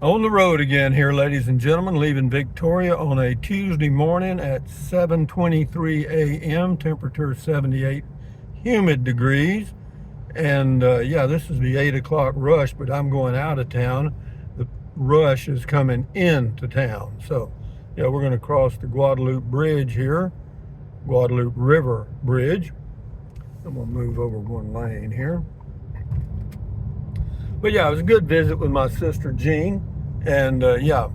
On the road again here, ladies and gentlemen, leaving Victoria on a Tuesday morning at 7:23 a.m. Temperature 78 humid degrees. And yeah, this is the 8 o'clock rush, but I'm going out of town. The rush is coming into town. So yeah, we're going to cross the Guadalupe Bridge here, Guadalupe River Bridge. I'm going to move over one lane here. But yeah, it was a good visit with my sister Jean. And yeah,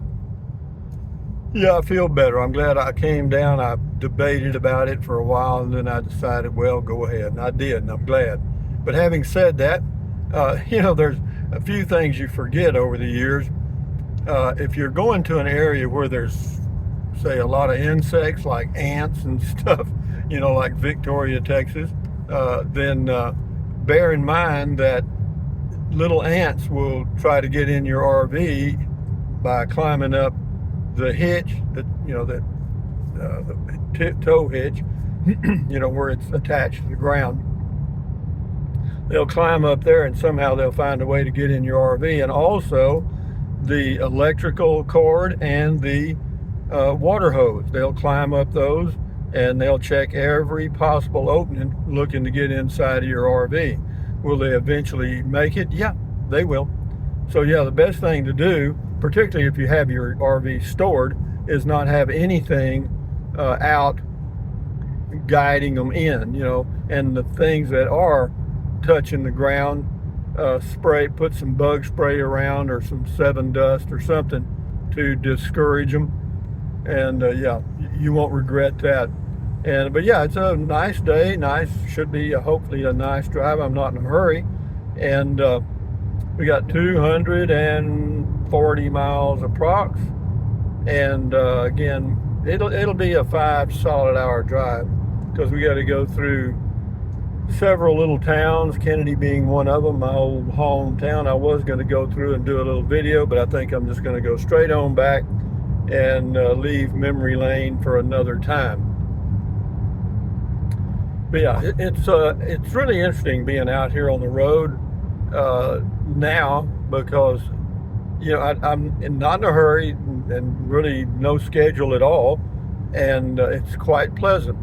I feel better. I'm glad I came down. I debated about it for a while, and then I decided, well, go ahead. And I did, and I'm glad. But having said that, there's a few things you forget over the years. If you're going to an area where there's, say, a lot of insects like ants and stuff, like Victoria, Texas, then bear in mind that little ants will try to get in your RV by climbing up the hitch, the tow hitch, where it's attached to the ground. They'll climb up there and somehow they'll find a way to get in your RV, and also the electrical cord and the water hose. They'll climb up those and they'll check every possible opening looking to get inside of your RV. Will they eventually make it? Yeah, they will. So yeah, the best thing to do, particularly if you have your RV stored, is not have anything out guiding them in, and the things that are touching the ground, put some bug spray around or some 7 dust or something to discourage them. And yeah, you won't regret that. But yeah, it's a nice day. Should be hopefully a nice drive. I'm not in a hurry. And we got 240 miles approx. And again, it'll be a 5 solid hour drive, because we got to go through several little towns, Kennedy being one of them, my old hometown. I was going to go through and do a little video, but I think I'm just going to go straight on back and leave memory lane for another time. But yeah, it's really interesting being out here on the road now, because I'm not in a hurry and really no schedule at all, and it's quite pleasant.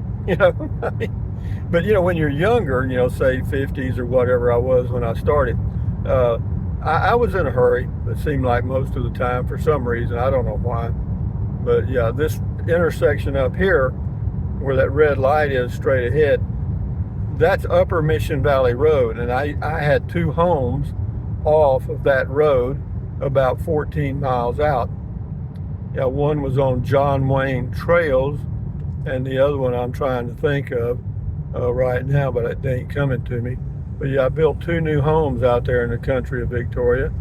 But when you're younger, say 50s or whatever I was when I started, I was in a hurry. It seemed like most of the time for some reason. I don't know why. But yeah, this intersection up here where that red light is straight ahead, that's Upper Mission Valley Road. And I had 2 homes off of that road about 14 miles out. Yeah, one was on John Wayne Trails, and the other one I'm trying to think of right now, but it ain't coming to me. But yeah, I built 2 new homes out there in the country of Victoria,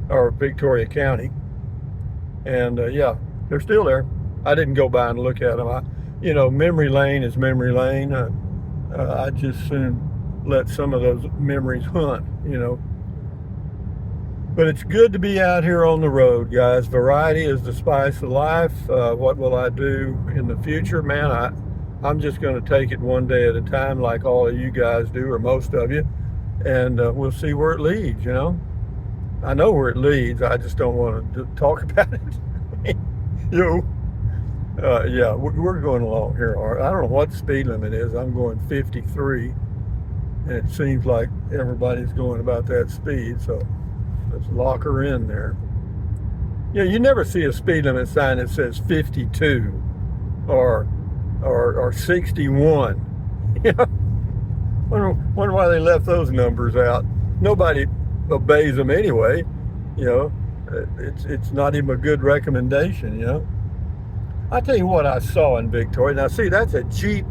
or Victoria County. And yeah, they're still there. I didn't go by and look at them. Memory lane is memory lane. I just soon let some of those memories hunt, But it's good to be out here on the road, guys. Variety is the spice of life. What will I do in the future? Man, I'm just going to take it one day at a time, like all of you guys do, or most of you. And we'll see where it leads, I know where it leads. I just don't want to talk about it. Yeah, we're going along here. I don't know what the speed limit is. I'm going 53. And it seems like everybody's going about that speed. So let's lock her in there. You never see a speed limit sign that says 52 or 61. Wonder why they left those numbers out. Nobody obeys them anyway. It's not even a good recommendation. I tell you what I saw in Victoria. Now see, that's a Jeep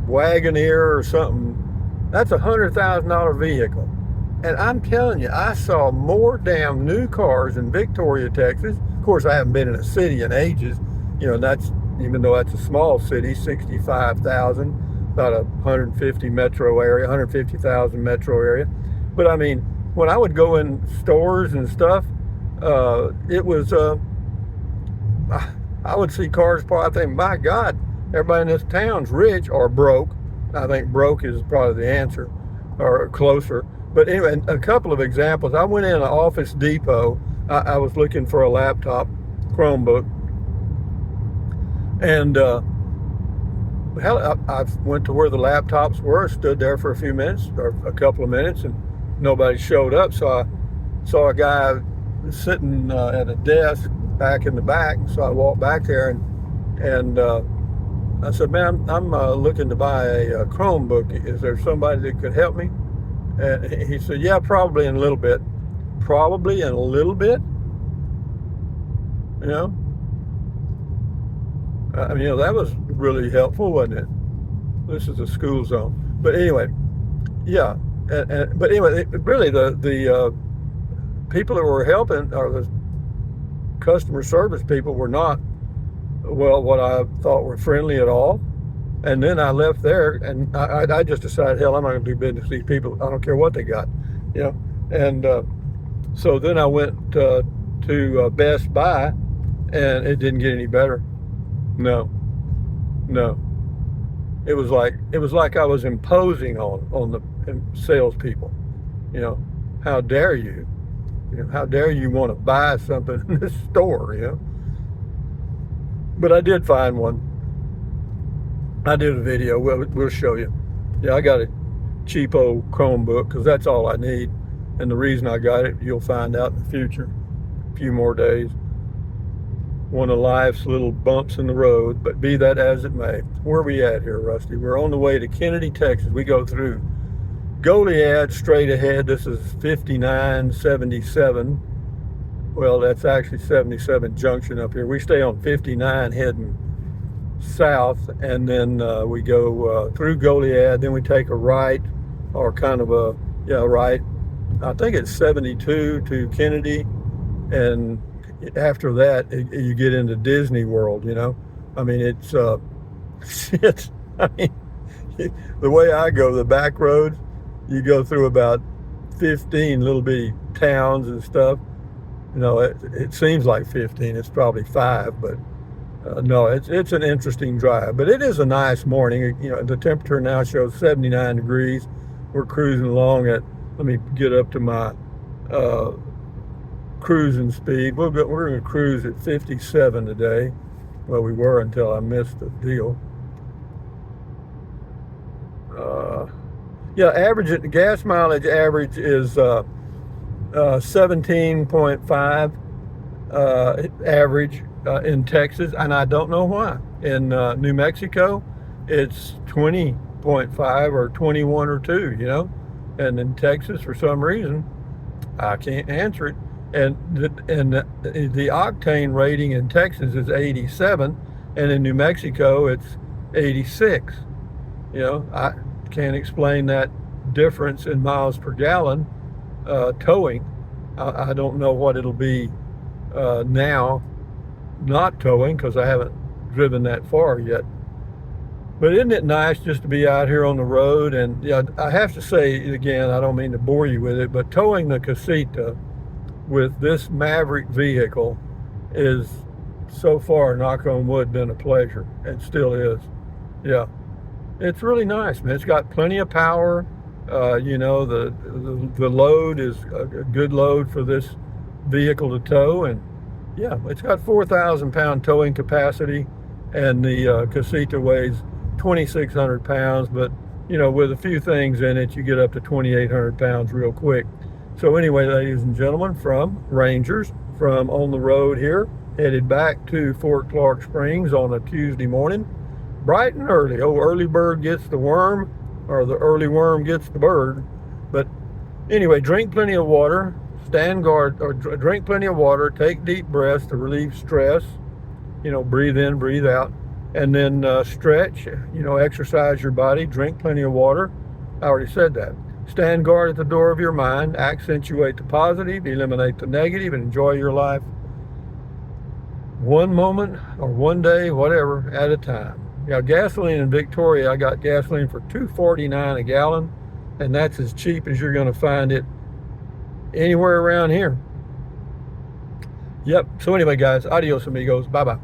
Wagoneer or something. That's a $100,000 vehicle. And I'm telling you, I saw more damn new cars in Victoria, Texas. Of course, I haven't been in a city in ages. That's, even though that's a small city, 65,000, about a 150 metro area, 150,000 metro area. But I mean, when I would go in stores and stuff, it was, I would see cars parked. I think, my God, everybody in this town's rich or broke. I think broke is probably the answer, or closer. But anyway, a couple of examples. I went in an Office Depot I was looking for a laptop, Chromebook, and hell, I went to where the laptops were, stood there for a few minutes or a couple of minutes, and nobody showed up. So I saw a guy sitting at a desk back in the back. So I walked back there and I said, "Man, I'm looking to buy a Chromebook. Is there somebody that could help me?" And he said, "Yeah, probably in a little bit." Probably in a little bit, you know. I mean, that was really helpful, wasn't it? This is a school zone, but anyway, yeah. But anyway, really, the people that were helping, or the customer service people, were not, well, what I thought were friendly at all. And then I left there, and I just decided, hell, I'm not going to do business with these people. I don't care what they got, you know. And so then I went to Best Buy, and it didn't get any better. No, no. It was like I was imposing on the salespeople. You know, how dare you? You know, how dare you want to buy something in this store? You know. But I did find one. I did a video. We'll show you. Yeah, I got a cheapo Chromebook because that's all I need. And the reason I got it, you'll find out in the future. A few more days. One of life's little bumps in the road, but be that as it may. Where are we at here, Rusty? We're on the way to Kennedy, Texas. We go through Goliad straight ahead. This is 5977. Well, that's actually 77 Junction up here. We stay on 59 heading south, and then we go through Goliad. Then we take a right, or kind of a, right. I think it's 72 to Kennedy, and after that you get into Disney World. You know, I mean, it's shit. I mean, the way I go, the back roads, you go through about 15 little bitty towns and stuff. You know, it seems like 15. It's probably 5, but no, it's an interesting drive. But it is a nice morning. You know, the temperature now shows 79 degrees. We're cruising along at, let me get up to my cruising speed. We're going to cruise at 57 today. Well, we were until I missed the deal. Yeah, average gas mileage average is 17.5 average in Texas, and I don't know why. In New Mexico, it's 20.5 or 21 or 2, you know. And in Texas, for some reason, I can't answer it. And the octane rating in Texas is 87, and in New Mexico, it's 86. You know, I can't explain that difference in miles per gallon towing. I don't know what it'll be now, not towing, because I haven't driven that far yet. But isn't it nice just to be out here on the road? And yeah, I have to say again, I don't mean to bore you with it, but towing the Casita with this Maverick vehicle is, so far, knock on wood, been a pleasure. It still is. Yeah, it's really nice, man. It's got plenty of power. You know, the load is a good load for this vehicle to tow, and yeah, it's got 4,000 pound towing capacity, and the Casita weighs 2,600 pounds, but you know, with a few things in it, you get up to 2,800 pounds real quick. So anyway, ladies and gentlemen, from Rangers, from on the road here, headed back to Fort Clark Springs on a Tuesday morning, bright and early. Oh, early bird gets the worm, or the early worm gets the bird. But anyway, drink plenty of water, stand guard, or drink plenty of water, take deep breaths to relieve stress. You know, breathe in, breathe out, and then stretch, you know, exercise your body, drink plenty of water. I already said that. Stand guard at the door of your mind, accentuate the positive, eliminate the negative, and enjoy your life one moment or one day, whatever, at a time. Yeah, gasoline in Victoria, I got gasoline for $2.49 a gallon, and that's as cheap as you're going to find it anywhere around here. Yep. So anyway, guys, adios amigos. Bye-bye.